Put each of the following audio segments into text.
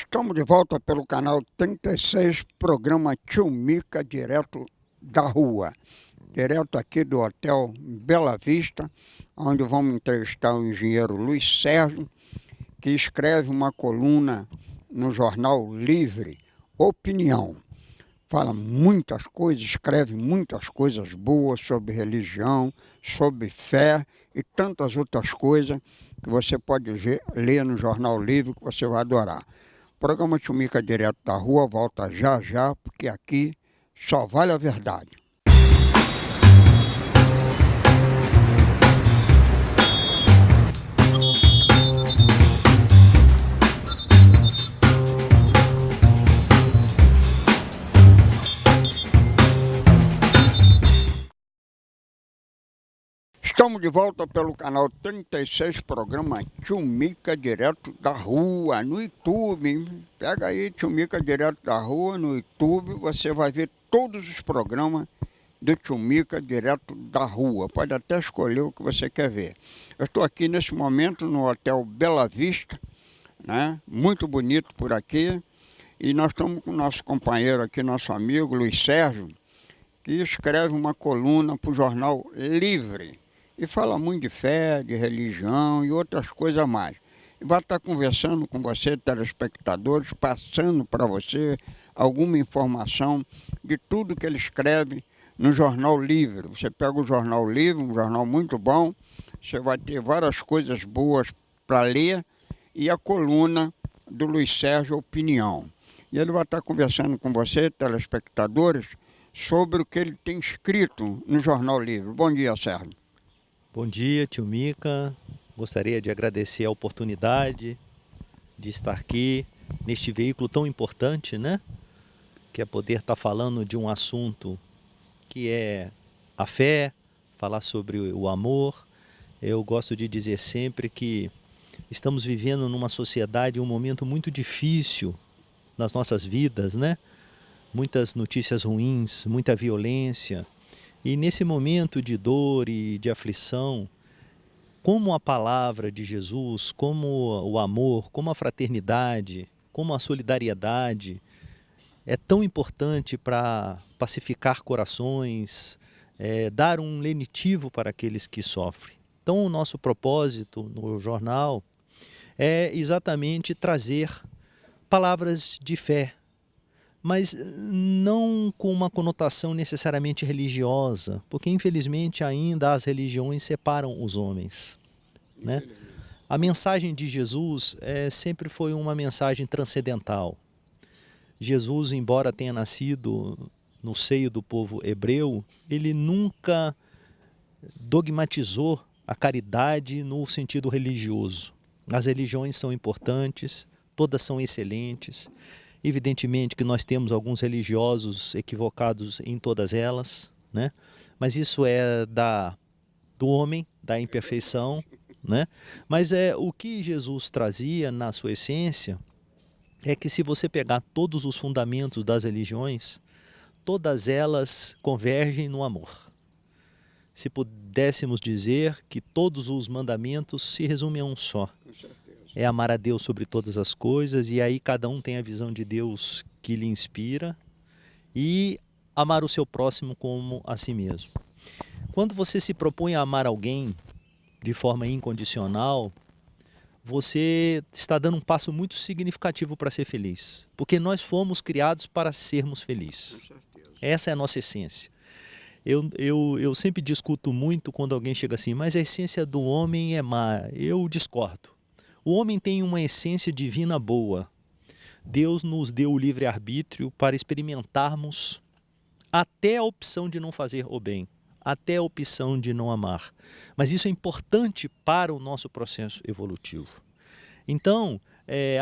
Estamos de volta pelo canal 36, programa Tio Mica, direto da rua. Direto aqui do Hotel Bela Vista, onde vamos entrevistar o engenheiro Luiz Sérgio, que escreve uma coluna no jornal Livre, Opinião. Fala muitas coisas, escreve muitas coisas boas sobre religião, sobre fé e tantas outras coisas que você pode ler no Jornal Livre, que você vai adorar. O programa Tio Mica direto da rua volta já já, porque aqui só vale a verdade. Estamos de volta pelo canal 36, programa Tio Mica direto da rua, no YouTube. Pega aí Tio Mica direto da rua no YouTube, você vai ver todos os programas do Tio Mica direto da rua. Pode até escolher o que você quer ver. Eu estou aqui nesse momento no Hotel Bela Vista, né? Muito bonito por aqui. E nós estamos com o nosso companheiro aqui, nosso amigo Luiz Sérgio, que escreve uma coluna para o jornal Livre. E fala muito de fé, de religião e outras coisas mais. E vai estar conversando com você, telespectadores, passando para você alguma informação de tudo que ele escreve no Jornal Livre. Você pega o Jornal Livre, um jornal muito bom, você vai ter várias coisas boas para ler, e a coluna do Luiz Sérgio Opinião. E ele vai estar conversando com você, telespectadores, sobre o que ele tem escrito no Jornal Livre. Bom dia, Sérgio. Bom dia, tio Mica. Gostaria de agradecer a oportunidade de estar aqui neste veículo tão importante, né? Que é poder estar falando de um assunto que é a fé, falar sobre o amor. Eu gosto de dizer sempre que estamos vivendo numa sociedade, um momento muito difícil nas nossas vidas, né? Muitas notícias ruins, muita violência. E nesse momento de dor e de aflição, como a palavra de Jesus, como o amor, como a fraternidade, como a solidariedade é tão importante para pacificar corações, dar um lenitivo para aqueles que sofrem. Então o nosso propósito no jornal é exatamente trazer palavras de fé, mas não com uma conotação necessariamente religiosa, porque infelizmente ainda as religiões separam os homens, né? A mensagem de Jesus sempre foi uma mensagem transcendental. Jesus, embora tenha nascido no seio do povo hebreu, ele nunca dogmatizou a caridade no sentido religioso. As religiões são importantes, todas são excelentes. Evidentemente que nós temos alguns religiosos equivocados em todas elas, né? Mas isso é do homem, da imperfeição, né? Mas o que Jesus trazia na sua essência é que, se você pegar todos os fundamentos das religiões, todas elas convergem no amor. Se pudéssemos dizer que todos os mandamentos se resumem a um só: é amar a Deus sobre todas as coisas, e aí cada um tem a visão de Deus que lhe inspira, e amar o seu próximo como a si mesmo. Quando você se propõe a amar alguém de forma incondicional, você está dando um passo muito significativo para ser feliz, porque nós fomos criados para sermos felizes. Essa é a nossa essência. Eu sempre discuto muito quando alguém chega assim: mas a essência do homem é má. Eu discordo. O homem tem uma essência divina boa. Deus nos deu o livre-arbítrio para experimentarmos até a opção de não fazer o bem, até a opção de não amar. Mas isso é importante para o nosso processo evolutivo. Então,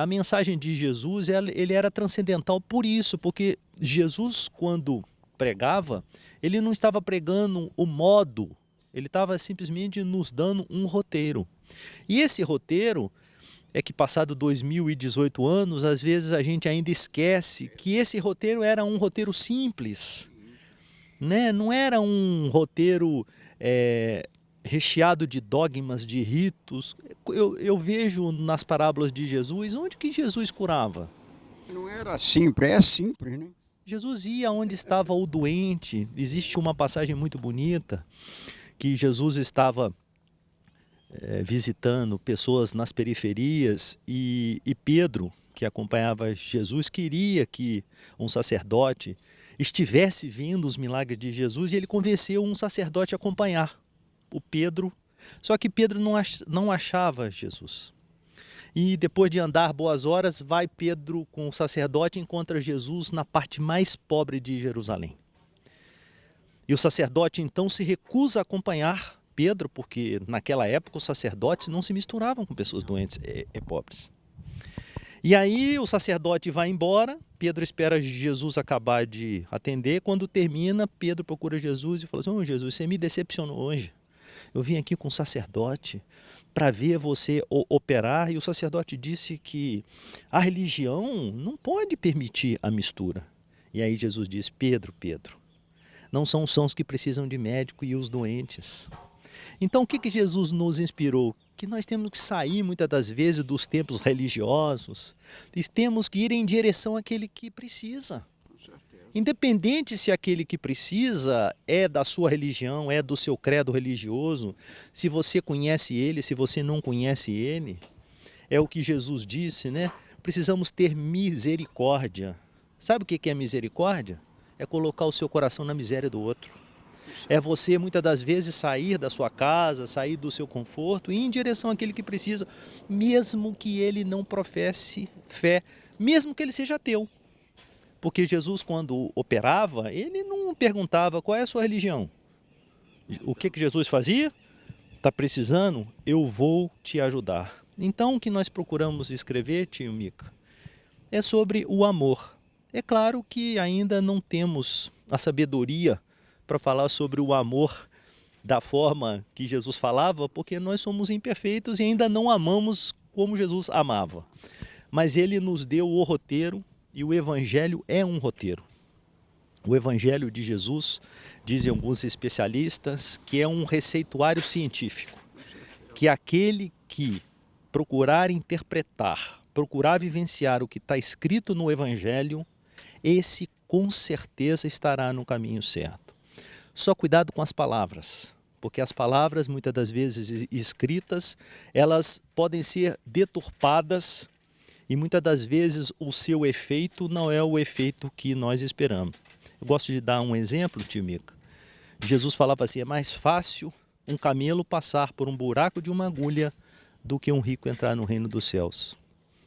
a mensagem de Jesus, ele era transcendental por isso, porque Jesus, quando pregava, ele não estava pregando o modo, ele estava simplesmente nos dando um roteiro. E esse roteiro é que, passado 2018 anos, às vezes a gente ainda esquece que esse roteiro era um roteiro simples, né? Não era um roteiro recheado de dogmas, de ritos. Eu vejo nas parábolas de Jesus, onde que Jesus curava? Não era simples, é simples, né? Jesus ia onde estava o doente. Existe uma passagem muito bonita que Jesus estava visitando pessoas nas periferias e Pedro, que acompanhava Jesus, queria que um sacerdote estivesse vendo os milagres de Jesus e ele convenceu um sacerdote a acompanhar o Pedro. Só que Pedro não achava Jesus. E depois de andar boas horas, vai Pedro com o sacerdote e encontra Jesus na parte mais pobre de Jerusalém. E o sacerdote então se recusa a acompanhar Pedro, porque naquela época os sacerdotes não se misturavam com pessoas doentes e pobres. E aí o sacerdote vai embora, Pedro espera Jesus acabar de atender. Quando termina, Pedro procura Jesus e fala assim: "Oh, Jesus, você me decepcionou hoje. Eu vim aqui com um sacerdote para ver você operar e o sacerdote disse que a religião não pode permitir a mistura." E aí Jesus diz: "Pedro, Pedro, não são os sãos que precisam de médico e os doentes." Então o que Jesus nos inspirou? Que nós temos que sair muitas das vezes dos templos religiosos e temos que ir em direção àquele que precisa. Independente se aquele que precisa é da sua religião, é do seu credo religioso, se você conhece ele, se você não conhece ele, é o que Jesus disse, né? Precisamos ter misericórdia. Sabe o que é misericórdia? É colocar o seu coração na miséria do outro. É você, muitas das vezes, sair da sua casa, sair do seu conforto e ir em direção àquele que precisa, mesmo que ele não professe fé, mesmo que ele seja ateu. Porque Jesus, quando operava, ele não perguntava qual é a sua religião. O que Jesus fazia? Está precisando? Eu vou te ajudar. Então, o que nós procuramos escrever, tio Mica, é sobre o amor. É claro que ainda não temos a sabedoria para falar sobre o amor da forma que Jesus falava, porque nós somos imperfeitos e ainda não amamos como Jesus amava. Mas ele nos deu o roteiro e o evangelho é um roteiro. O evangelho de Jesus, dizem alguns especialistas, que é um receituário científico, que aquele que procurar interpretar, procurar vivenciar o que está escrito no evangelho, esse com certeza estará no caminho certo. Só cuidado com as palavras, porque as palavras, muitas das vezes escritas, elas podem ser deturpadas e muitas das vezes o seu efeito não é o efeito que nós esperamos. Eu gosto de dar um exemplo, tio Mica. Jesus falava assim: é mais fácil um camelo passar por um buraco de uma agulha do que um rico entrar no reino dos céus.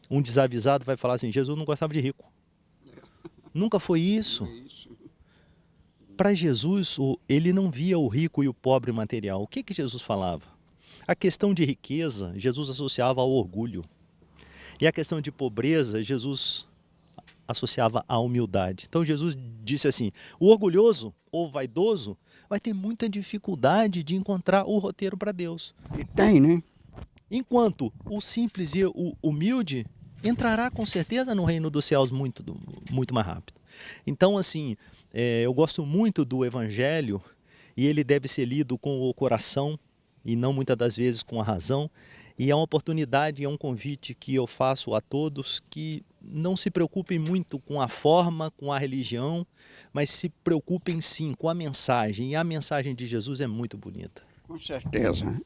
Um desavisado vai falar assim: Jesus não gostava de rico. Nunca foi isso. Para Jesus, ele não via o rico e o pobre material. O que Jesus falava? A questão de riqueza, Jesus associava ao orgulho. E a questão de pobreza, Jesus associava à humildade. Então Jesus disse assim: o orgulhoso ou vaidoso vai ter muita dificuldade de encontrar o roteiro para Deus. E tem, né? Enquanto o simples e o humilde entrará com certeza no reino dos céus muito mais rápido. Então, assim, eu gosto muito do evangelho e ele deve ser lido com o coração e não muitas das vezes com a razão. E é uma oportunidade, é um convite que eu faço a todos que não se preocupem muito com a forma, com a religião, mas se preocupem sim com a mensagem. E a mensagem de Jesus é muito bonita. Com certeza.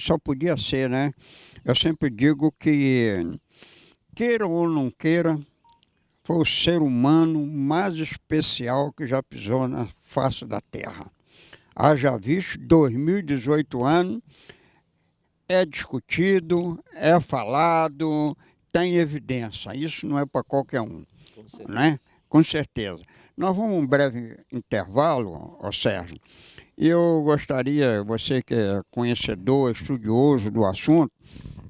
Só podia ser, né? Eu sempre digo que, queira ou não queira, foi o ser humano mais especial que já pisou na face da Terra. Haja visto, 2018 anos, é discutido, é falado, tem evidência. Isso não é para qualquer um, né? Com certeza. Nós vamos um breve intervalo, Sérgio. E eu gostaria, você que é conhecedor, estudioso do assunto,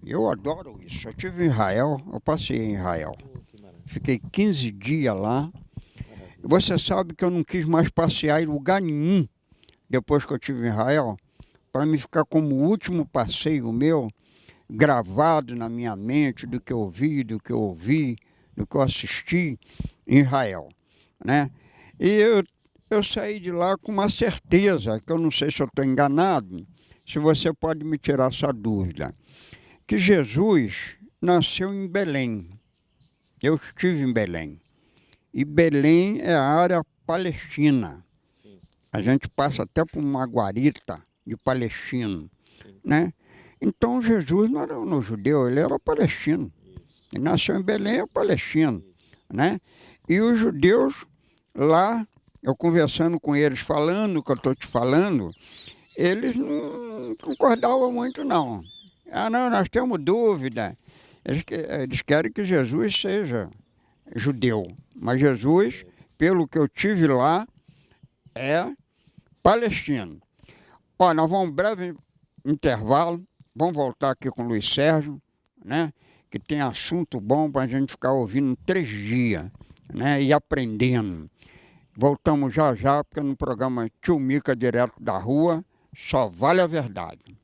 eu adoro isso. Eu estive em Israel, eu passei em Israel. Fiquei 15 dias lá. Você sabe que eu não quis mais passear em lugar nenhum depois que eu estive em Israel, para me ficar como o último passeio meu, gravado na minha mente do que eu vi, do que eu ouvi, do que eu assisti em Israel, né? E eu saí de lá com uma certeza, que eu não sei se eu estou enganado, se você pode me tirar essa dúvida, que Jesus nasceu em Belém. eu estive em Belém. E Belém é a área palestina. A gente passa até por uma guarita de palestino, né? Então Jesus não era um judeu, ele era palestino. Ele nasceu em Belém, é palestino, né? E os judeus lá, eu conversando com eles, falando o que eu estou te falando, eles não concordavam muito, não. Ah, não, nós temos dúvida. Eles querem que Jesus seja judeu. Mas Jesus, pelo que eu tive lá, é palestino. Ó, nós vamos um breve intervalo, vamos voltar aqui com o Luiz Sérgio, né? Que tem assunto bom para a gente ficar ouvindo 3 dias, né? E aprendendo. Voltamos já já, porque no programa Tio Mica Direto da Rua, só vale a verdade.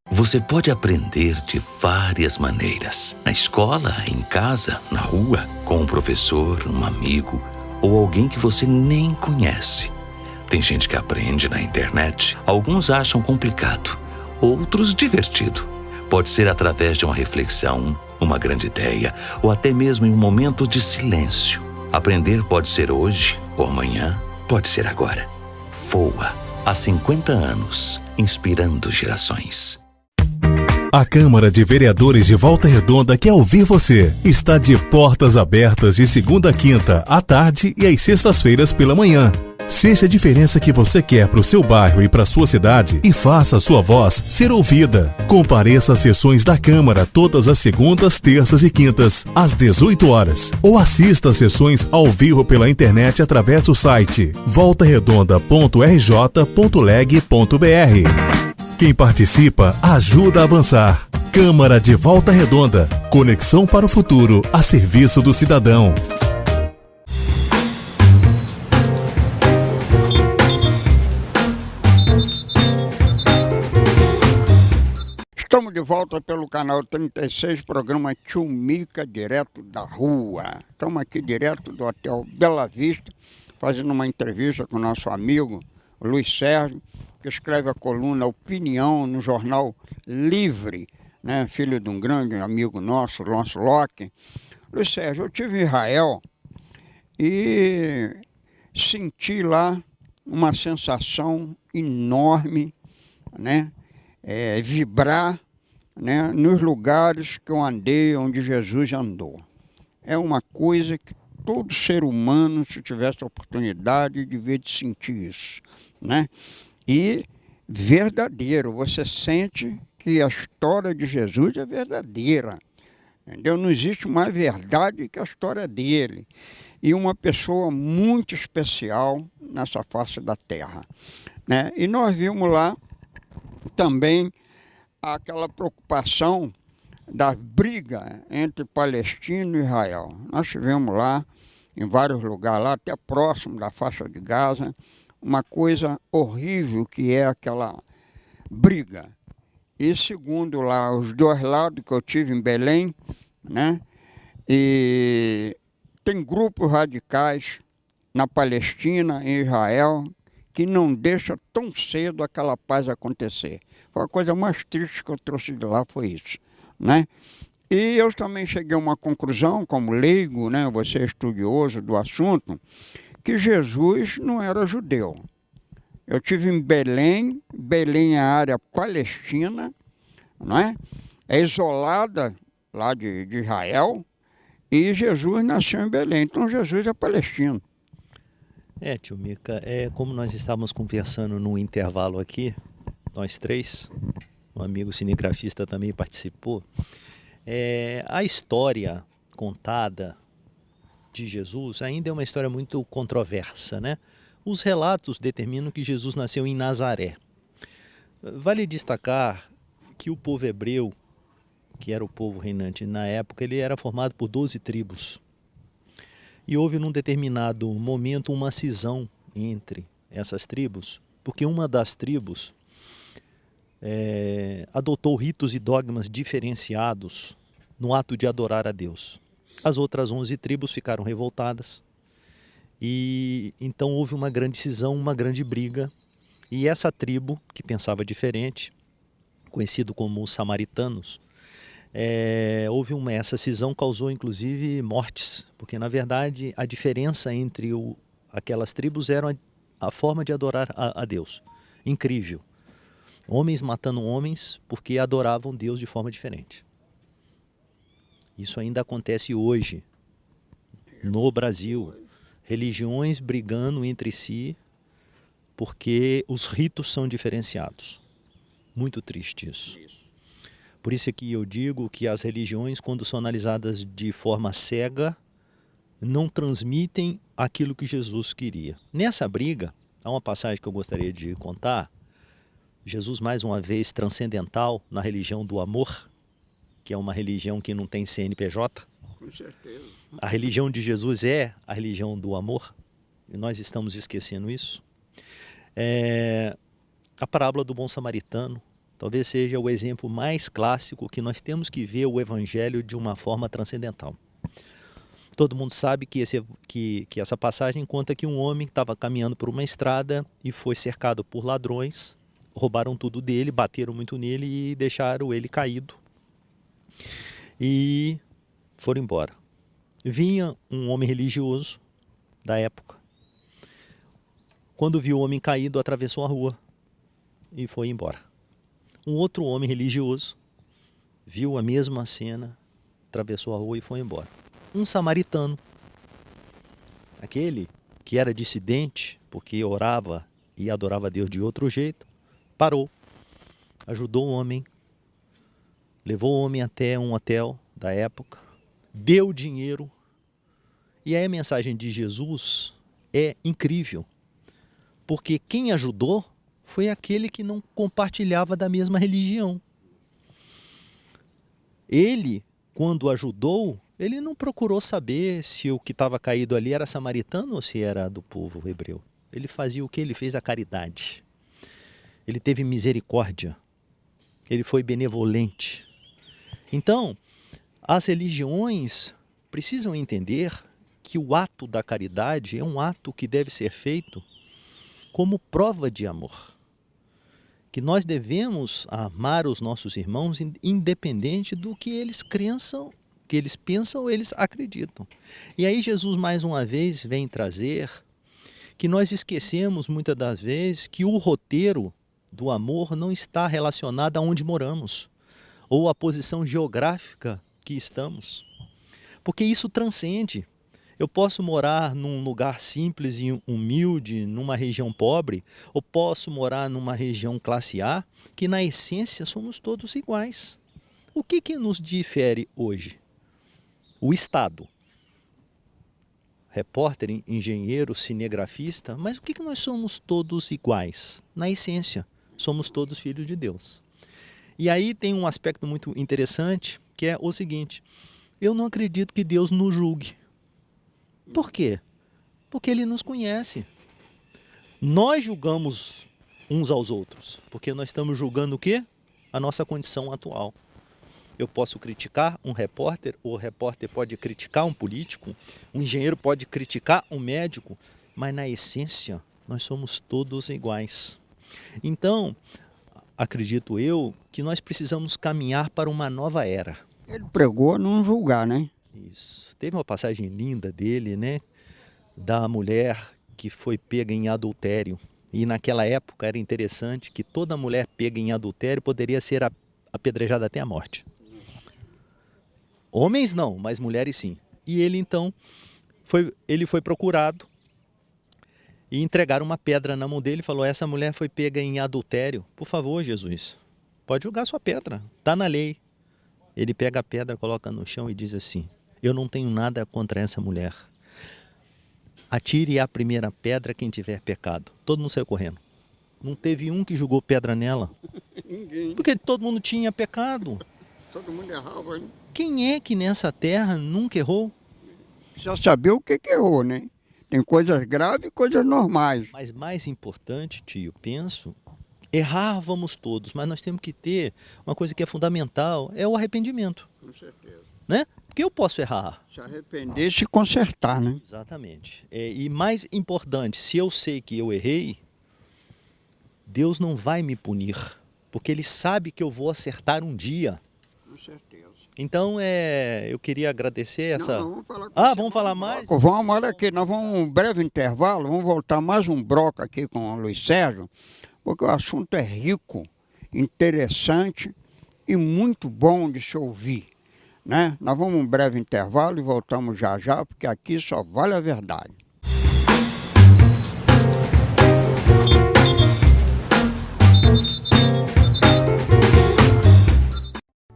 Você pode aprender de várias maneiras. Na escola, em casa, na rua, com um professor, um amigo ou alguém que você nem conhece. Tem gente que aprende na internet. Alguns acham complicado, outros divertido. Pode ser através de uma reflexão, uma grande ideia ou até mesmo em um momento de silêncio. Aprender pode ser hoje ou amanhã, pode ser agora. VOA, há 50 anos, inspirando gerações. A Câmara de Vereadores de Volta Redonda quer ouvir você. Está de portas abertas de segunda a quinta, à tarde e às sextas-feiras pela manhã. Seja a diferença que você quer para o seu bairro e para a sua cidade e faça a sua voz ser ouvida. Compareça às sessões da Câmara todas as segundas, terças e quintas, às 18 horas. Ou assista às sessões ao vivo pela internet através do site voltaredonda.rj.leg.br. Quem participa ajuda a avançar. Câmara de Volta Redonda. Conexão para o futuro a serviço do cidadão. Estamos de volta pelo canal 36, programa Tio Mica Direto da Rua. Estamos aqui direto do Hotel Bela Vista, fazendo uma entrevista com o nosso amigo Luiz Sérgio, que escreve a coluna Opinião no jornal Livre, né? Filho de um grande amigo nosso, Lance Locke. Luiz Sérgio, eu estive em Israel e senti lá uma sensação enorme, né? Vibrar, né? Nos lugares que eu andei, onde Jesus andou. É uma coisa que todo ser humano, se tivesse a oportunidade, devia de sentir isso, né? E verdadeiro, você sente que a história de Jesus é verdadeira, entendeu? Não existe mais verdade que a história dele. E uma pessoa muito especial nessa face da terra, né? E nós vimos lá também aquela preocupação da briga entre Palestina e Israel. Nós estivemos lá, em vários lugares, lá até próximo da faixa de Gaza, uma coisa horrível que é aquela briga. E segundo lá, os 2 lados que eu tive em Belém, né? E tem grupos radicais na Palestina, em Israel, que não deixa tão cedo aquela paz acontecer. Foi a coisa mais triste que eu trouxe de lá, foi isso, né? E eu também cheguei a uma conclusão, como leigo, né? Você é estudioso do assunto, que Jesus não era judeu. Eu estive em Belém, Belém é a área palestina, não é? É isolada lá de Israel, e Jesus nasceu em Belém, então Jesus é palestino. Tio Mica, como nós estávamos conversando no intervalo aqui, nós 3, um amigo cinegrafista também participou, a história contada de Jesus ainda é uma história muito controversa, né? Os relatos determinam que Jesus nasceu em Nazaré. Vale destacar que o povo hebreu, que era o povo reinante na época, ele era formado por 12 tribos. E houve num determinado momento uma cisão entre essas tribos, porque uma das tribos adotou ritos e dogmas diferenciados no ato de adorar a Deus. As outras 11 tribos ficaram revoltadas e então houve uma grande cisão, uma grande briga E essa tribo, que pensava diferente, conhecido como os samaritanos, houve essa cisão causou inclusive mortes, porque na verdade a diferença entre aquelas tribos era a forma de adorar a Deus. Incrível. Homens matando homens porque adoravam Deus de forma diferente. Isso ainda acontece hoje no Brasil. Religiões brigando entre si porque os ritos são diferenciados. Muito triste isso. Por isso é que eu digo que as religiões, quando são analisadas de forma cega, não transmitem aquilo que Jesus queria. Nessa briga, há uma passagem que eu gostaria de contar. Jesus, mais uma vez, transcendental na religião do amor, que é uma religião que não tem CNPJ. Com certeza. A religião de Jesus é a religião do amor, e nós estamos esquecendo isso. A parábola do bom samaritano talvez seja o exemplo mais clássico que nós temos que ver o evangelho de uma forma transcendental. Todo mundo sabe que essa passagem conta que um homem estava caminhando por uma estrada e foi cercado por ladrões, roubaram tudo dele, bateram muito nele e deixaram ele caído. E foram embora. Vinha um homem religioso da época. Quando viu o homem caído, atravessou a rua e foi embora. Um outro homem religioso viu a mesma cena, atravessou a rua e foi embora. Um samaritano, aquele que era dissidente, porque orava e adorava a Deus de outro jeito, parou, ajudou o homem, levou o homem até um hotel da época, deu dinheiro. E aí a mensagem de Jesus é incrível, porque quem ajudou foi aquele que não compartilhava da mesma religião. Ele, quando ajudou, ele não procurou saber se o que estava caído ali era samaritano ou se era do povo hebreu. Ele fazia o que? Ele fez a caridade. Ele teve misericórdia. Ele foi benevolente. Então, as religiões precisam entender que o ato da caridade é um ato que deve ser feito como prova de amor. Que nós devemos amar os nossos irmãos independente do que eles pensam ou eles acreditam. E aí Jesus mais uma vez vem trazer que nós esquecemos muitas das vezes que o roteiro do amor não está relacionado a onde moramos ou a posição geográfica que estamos. Porque isso transcende. Eu posso morar num lugar simples e humilde, numa região pobre, ou posso morar numa região classe A, que na essência somos todos iguais. O que nos difere hoje? O Estado. Repórter, engenheiro, cinegrafista, mas o que nós somos todos iguais? Na essência, somos todos filhos de Deus. E aí tem um aspecto muito interessante, que é o seguinte: eu não acredito que Deus nos julgue. Por quê? Porque Ele nos conhece. Nós julgamos uns aos outros, porque nós estamos julgando o quê? A nossa condição atual. Eu posso criticar um repórter, o repórter pode criticar um político, um engenheiro pode criticar um médico, mas na essência nós somos todos iguais. Então, acredito eu que nós precisamos caminhar para uma nova era. Ele pregou a não julgar, né? Isso. Teve uma passagem linda dele, né? Da mulher que foi pega em adultério. E naquela época era interessante que toda mulher pega em adultério poderia ser apedrejada até a morte. Homens não, mas mulheres sim. E ele então, ele foi procurado e entregaram uma pedra na mão dele e falou: essa mulher foi pega em adultério. Por favor, Jesus, pode jogar sua pedra, está na lei. Ele pega a pedra, coloca no chão e diz assim: eu não tenho nada contra essa mulher. Atire a primeira pedra quem tiver pecado. Todo mundo saiu correndo. Não teve um que jogou pedra nela. Ninguém. Porque todo mundo tinha pecado. Todo mundo errava, né? Quem é que nessa terra nunca errou? Precisa saber o que errou, né? Tem coisas graves e coisas normais. Mas mais importante, tio, penso, errar vamos todos, mas nós temos que ter uma coisa que é fundamental, é o arrependimento. Com certeza. Né? Porque eu posso errar. Se arrepender e se consertar, né? Exatamente. E mais importante, se eu sei que eu errei, Deus não vai me punir, porque Ele sabe que eu vou acertar um dia. Com certeza. Então, eu queria agradecer essa... Não, vamos falar com Ah, você vamos falar mais? Vamos, olha aqui, nós vamos um breve intervalo, vamos voltar mais um bloco aqui com o Luiz Sérgio, porque o assunto é rico, interessante e muito bom de se ouvir, né? Nós vamos um breve intervalo e voltamos já já, porque aqui só vale a verdade.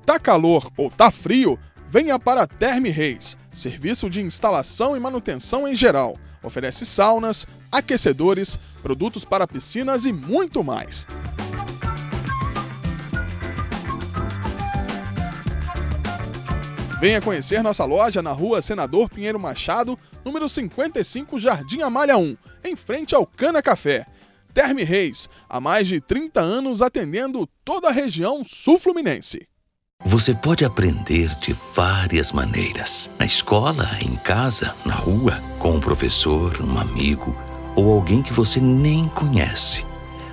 Tá calor ou tá frio? Venha para a Terme Reis, serviço de instalação e manutenção em geral. Oferece saunas, aquecedores, produtos para piscinas e muito mais. Venha conhecer nossa loja na rua Senador Pinheiro Machado, número 55, Jardim Amália 1, em frente ao Cana Café. Terme Reis, há mais de 30 anos atendendo toda a região sul-fluminense. Você pode aprender de várias maneiras. Na escola, em casa, na rua, com um professor, um amigo ou alguém que você nem conhece.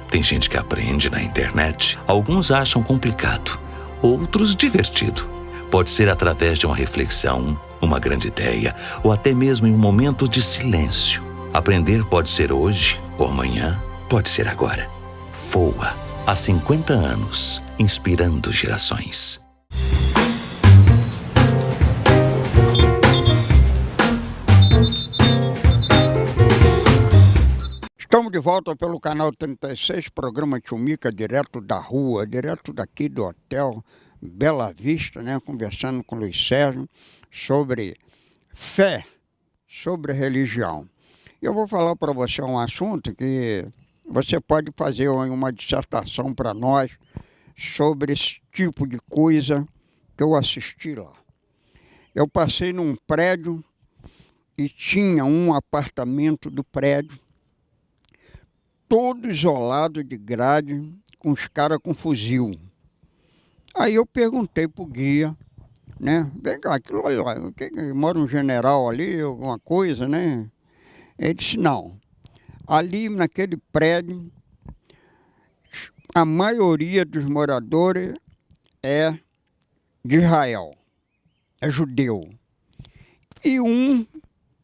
Tem gente que aprende na internet. Alguns acham complicado, outros divertido. Pode ser através de uma reflexão, uma grande ideia ou até mesmo em um momento de silêncio. Aprender pode ser hoje ou amanhã, pode ser agora. VOA, há 50 anos, inspirando gerações. Estamos de volta pelo canal 36, programa Tio Mica, direto da rua, direto daqui do hotel Bela Vista, né? Conversando com o Luiz Sérgio sobre fé, sobre religião. Eu vou falar para você um assunto que você pode fazer uma dissertação para nós sobre esse tipo de coisa que eu assisti lá. Eu passei num prédio e tinha um apartamento do prédio todo isolado de grade, com os caras com fuzil. Aí eu perguntei pro guia, né? Vem cá, aquilo ali, mora um general ali, alguma coisa, né? Ele disse, não. Ali naquele prédio, a maioria dos moradores é de Israel, é judeu. E um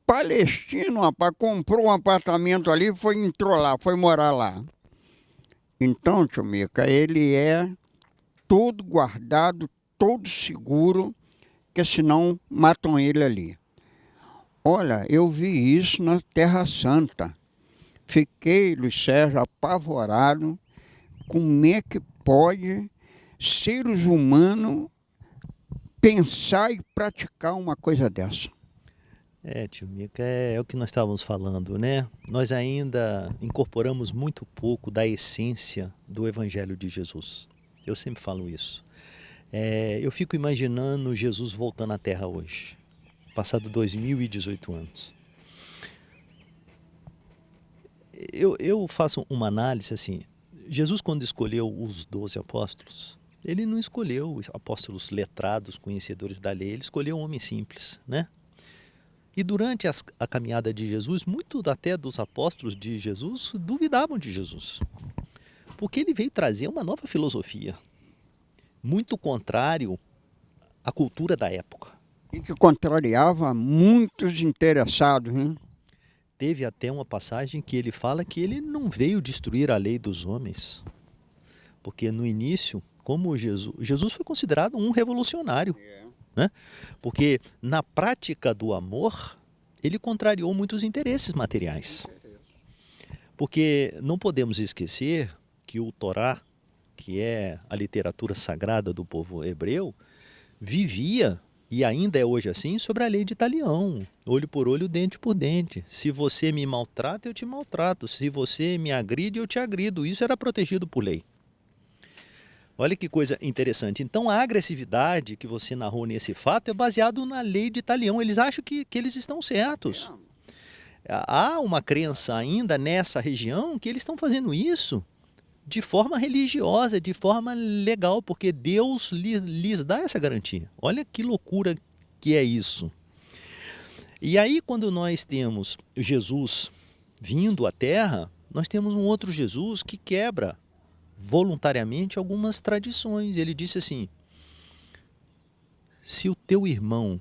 palestino, rapaz, comprou um apartamento ali e entrou lá, foi morar lá. Então, tio Mica, ele é todo guardado, todo seguro, que senão matam ele ali. Olha, eu vi isso na Terra Santa. Fiquei, Luiz Sérgio, apavorado. Como é que pode seres humanos pensar e praticar uma coisa dessa? Tio Mica, é o que nós estávamos falando, né? Nós ainda incorporamos muito pouco da essência do Evangelho de Jesus. Eu sempre falo isso. Eu fico imaginando Jesus voltando à Terra hoje, passado 2018 anos. Eu faço uma análise assim, Jesus quando escolheu os 12 apóstolos, ele não escolheu apóstolos letrados, conhecedores da lei, ele escolheu um homem simples, né? E durante a caminhada de Jesus, muitos até dos apóstolos de Jesus duvidavam de Jesus. Porque ele veio trazer uma nova filosofia, muito contrário à cultura da época. E que contrariava muitos interessados, hein? Teve até uma passagem que ele fala que ele não veio destruir a lei dos homens. Porque no início, como Jesus foi considerado um revolucionário. Né? Porque na prática do amor, ele contrariou muitos interesses materiais. Porque não podemos esquecer que o Torá, que é a literatura sagrada do povo hebreu, vivia, e ainda é hoje assim, sobre a lei de talião, olho por olho, dente por dente. Se você me maltrata, eu te maltrato. Se você me agride, eu te agrido. Isso era protegido por lei. Olha que coisa interessante. Então a agressividade que você narrou nesse fato é baseado na lei de talião. Eles acham que eles estão certos. Há uma crença ainda nessa região que eles estão fazendo isso de forma religiosa, de forma legal, porque Deus lhes dá essa garantia. Olha que loucura que é isso. E aí quando nós temos Jesus vindo à Terra, nós temos um outro Jesus que quebra voluntariamente algumas tradições. Ele disse assim: se o teu irmão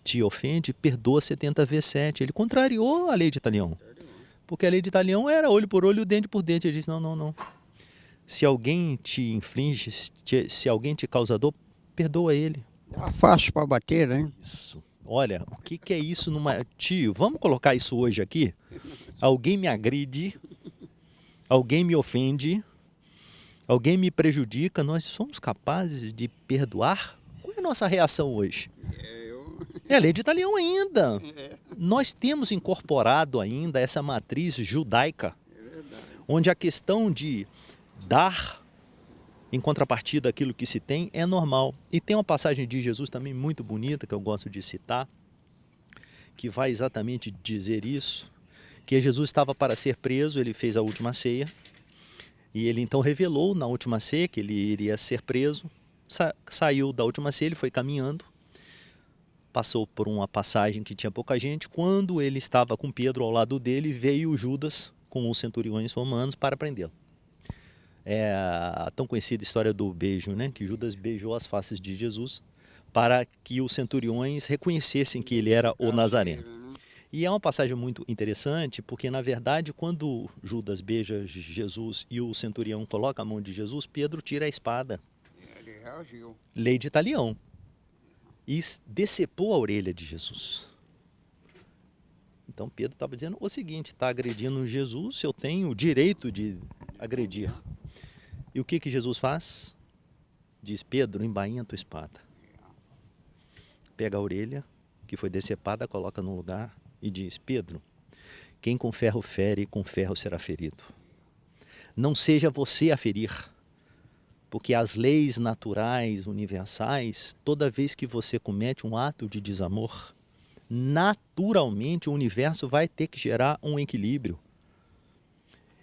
te ofende, perdoa 70 vezes 7. Ele contrariou a lei de Italião. Porque a lei de Italião era olho por olho, dente por dente. Ele disse: não, não, não. Se alguém te inflige, se alguém te causa dor, perdoa ele. Tá fácil para bater, né? Isso. Olha, o que é isso numa... Tio, vamos colocar isso hoje aqui? Alguém me agride, alguém me ofende, alguém me prejudica, nós somos capazes de perdoar? Qual é a nossa reação hoje? É a lei de Italião ainda. Nós temos incorporado ainda essa matriz judaica, onde a questão de dar em contrapartida aquilo que se tem é normal. E tem uma passagem de Jesus também muito bonita, que eu gosto de citar, que vai exatamente dizer isso, que Jesus estava para ser preso, ele fez a última ceia, e ele então revelou na última ceia que ele iria ser preso, saiu da última ceia, ele foi caminhando, passou por uma passagem que tinha pouca gente. Quando ele estava com Pedro ao lado dele, veio Judas com os centuriões romanos para prendê-lo. É a tão conhecida história do beijo, né? Que Judas beijou as faces de Jesus para que os centuriões reconhecessem que ele era o Nazareno. E é uma passagem muito interessante, porque na verdade quando Judas beija Jesus e o centurião coloca a mão de Jesus, Pedro tira a espada. Ele reagiu. Lei de Italião. E decepou a orelha de Jesus. Então Pedro estava dizendo o seguinte: está agredindo Jesus, eu tenho o direito de agredir. E o que Jesus faz? Diz: Pedro, embainha a tua espada. Pega a orelha que foi decepada, coloca no lugar e diz: Pedro, quem com ferro fere, com ferro será ferido. Não seja você a ferir, porque as leis naturais, universais, toda vez que você comete um ato de desamor, naturalmente o universo vai ter que gerar um equilíbrio.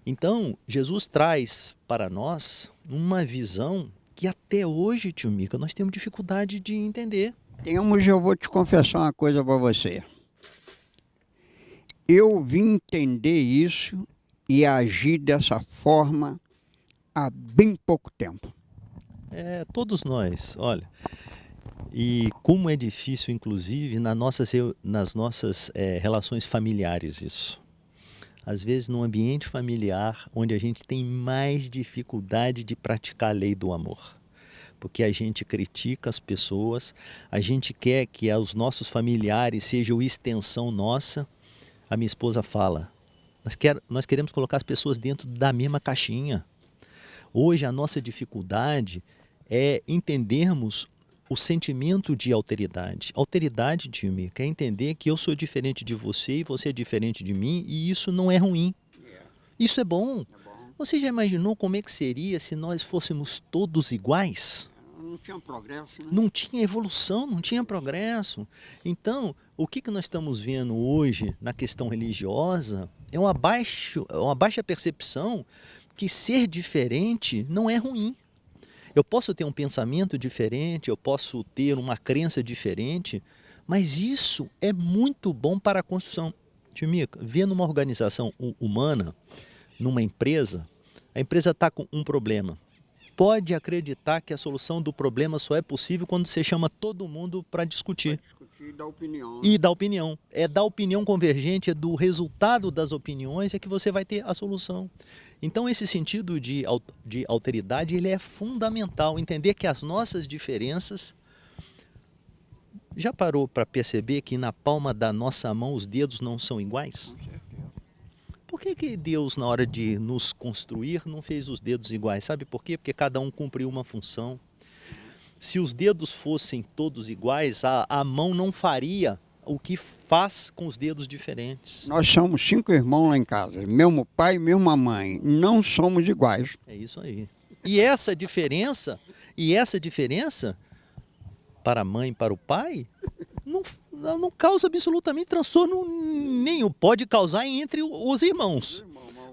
Então, Jesus traz para nós uma visão que até hoje, tio Mica, nós temos dificuldade de entender. Eu vou te confessar uma coisa para você. Eu vim entender isso e agir dessa forma há bem pouco tempo. Todos nós, olha, e como é difícil, inclusive, nas nossas relações familiares isso. Às vezes, no ambiente familiar, onde a gente tem mais dificuldade de praticar a lei do amor. Porque a gente critica as pessoas, a gente quer que os nossos familiares sejam extensão nossa. A minha esposa fala: nós queremos colocar as pessoas dentro da mesma caixinha. Hoje, a nossa dificuldade é entendermos o sentimento de alteridade. Alteridade, tio Mica, é entender que eu sou diferente de você e você é diferente de mim, e isso não é ruim. Isso é bom. Você já imaginou como é que seria se nós fôssemos todos iguais? Não tinha progresso, né? Não tinha evolução, não tinha progresso. Então, o que nós estamos vendo hoje na questão religiosa é uma baixa percepção que ser diferente não é ruim. Eu posso ter um pensamento diferente, eu posso ter uma crença diferente, mas isso é muito bom para a construção. Tio Mica, vê numa organização humana, numa empresa, a empresa está com um problema. Pode acreditar que a solução do problema só é possível quando você chama todo mundo para discutir. E dar opinião. E dar opinião. É da opinião convergente, é do resultado das opiniões é que você vai ter a solução. Então esse sentido de alteridade ele é fundamental. Entender que as nossas diferenças... Já parou para perceber que na palma da nossa mão os dedos não são iguais? Com certeza. Por que Deus, na hora de nos construir, não fez os dedos iguais? Sabe por quê? Porque cada um cumpriu uma função. Se os dedos fossem todos iguais, a mão não faria o que faz com os dedos diferentes. Nós somos 5 irmãos lá em casa, mesmo pai, mesma mãe, não somos iguais. É isso aí. E essa diferença para a mãe e para o pai, não causa absolutamente transtorno nenhum. Pode causar entre os irmãos,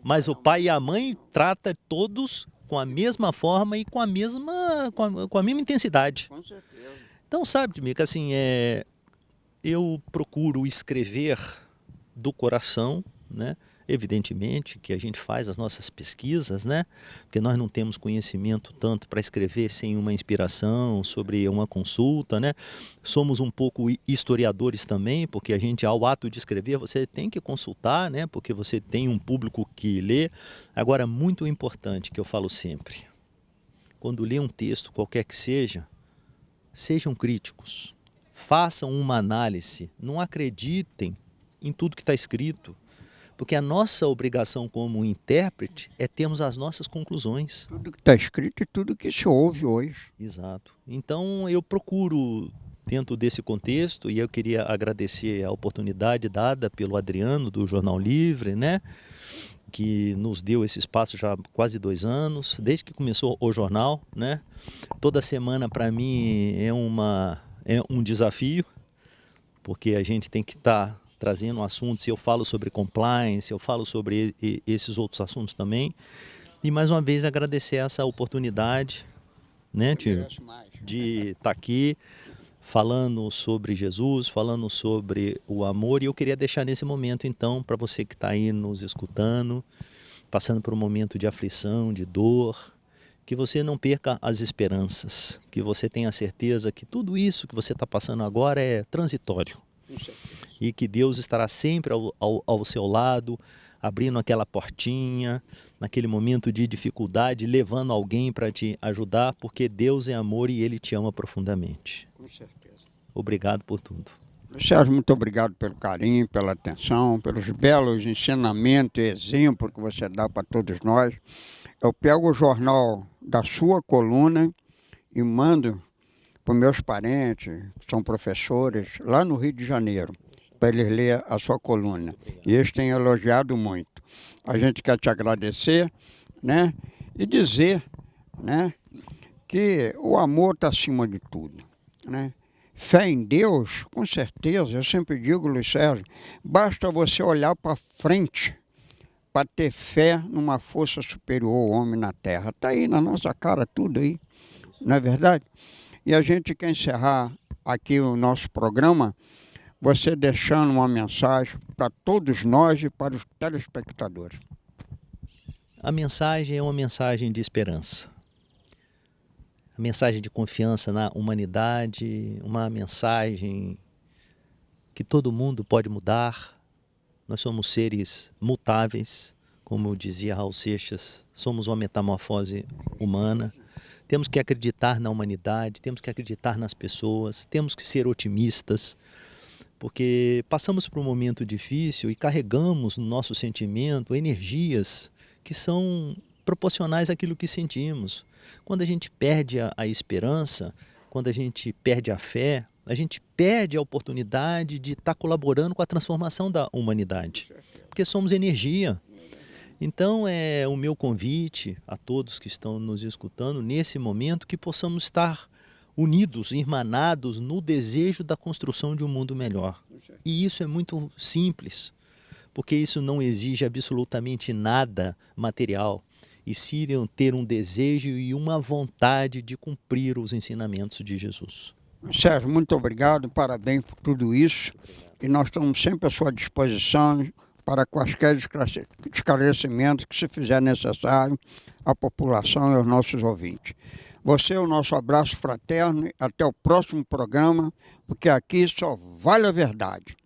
mas o pai e a mãe tratam todos com a mesma forma e com a mesma intensidade. Com certeza. Então, sabe, Mica, assim, eu procuro escrever do coração, né? Evidentemente que a gente faz as nossas pesquisas, né? Porque nós não temos conhecimento tanto para escrever sem uma inspiração, sobre uma consulta, né? Somos um pouco historiadores também, porque a gente, ao ato de escrever, você tem que consultar, né? Porque você tem um público que lê. Agora, muito importante, que eu falo sempre, quando lê um texto, qualquer que seja, sejam críticos, façam uma análise, não acreditem em tudo que está escrito, porque a nossa obrigação como intérprete é termos as nossas conclusões. Tudo que está escrito e tudo que se ouve hoje. Exato. Então eu procuro, dentro desse contexto, e eu queria agradecer a oportunidade dada pelo Adriano do Jornal Livre, né? Que nos deu esse espaço já há quase 2 anos, desde que começou o jornal, né? Toda semana para mim é um desafio, porque a gente tem que estar trazendo assuntos, eu falo sobre compliance, eu falo sobre esses outros assuntos também. E mais uma vez agradecer essa oportunidade, né, tio, de estar aqui falando sobre Jesus, falando sobre o amor. E eu queria deixar nesse momento, então, para você que está aí nos escutando, passando por um momento de aflição, de dor, que você não perca as esperanças, que você tenha certeza que tudo isso que você está passando agora é transitório. E que Deus estará sempre ao seu lado, abrindo aquela portinha, naquele momento de dificuldade, levando alguém para te ajudar, porque Deus é amor e Ele te ama profundamente. Com certeza. Obrigado por tudo. Sérgio, muito obrigado pelo carinho, pela atenção, pelos belos ensinamentos e exemplos que você dá para todos nós. Eu pego o jornal da sua coluna e mando para os meus parentes, que são professores, lá no Rio de Janeiro, para eles lerem a sua coluna. E eles têm elogiado muito. A gente quer te agradecer, né? E dizer, né, que o amor está acima de tudo, né? Fé em Deus, com certeza, eu sempre digo, Luiz Sérgio, basta você olhar para frente para ter fé numa força superior ao homem na terra. Está aí na nossa cara tudo aí, não é verdade? E a gente quer encerrar aqui o nosso programa, você deixando uma mensagem para todos nós e para os telespectadores. A mensagem é uma mensagem de esperança. A mensagem de confiança na humanidade, uma mensagem que todo mundo pode mudar. Nós somos seres mutáveis, como dizia Raul Seixas, somos uma metamorfose humana. Temos que acreditar na humanidade, temos que acreditar nas pessoas, temos que ser otimistas, porque passamos por um momento difícil e carregamos no nosso sentimento energias que são proporcionais àquilo que sentimos. Quando a gente perde a esperança, quando a gente perde a fé, a gente perde a oportunidade de estar colaborando com a transformação da humanidade, porque somos energia. Então é o meu convite a todos que estão nos escutando nesse momento, que possamos estar unidos, irmanados no desejo da construção de um mundo melhor. E isso é muito simples, porque isso não exige absolutamente nada material, e sim ter um desejo e uma vontade de cumprir os ensinamentos de Jesus. Sérgio, muito obrigado, parabéns por tudo isso. E nós estamos sempre à sua disposição para quaisquer esclarecimentos que se fizer necessário à população e aos nossos ouvintes. Você é o nosso abraço fraterno e até o próximo programa, porque aqui só vale a verdade.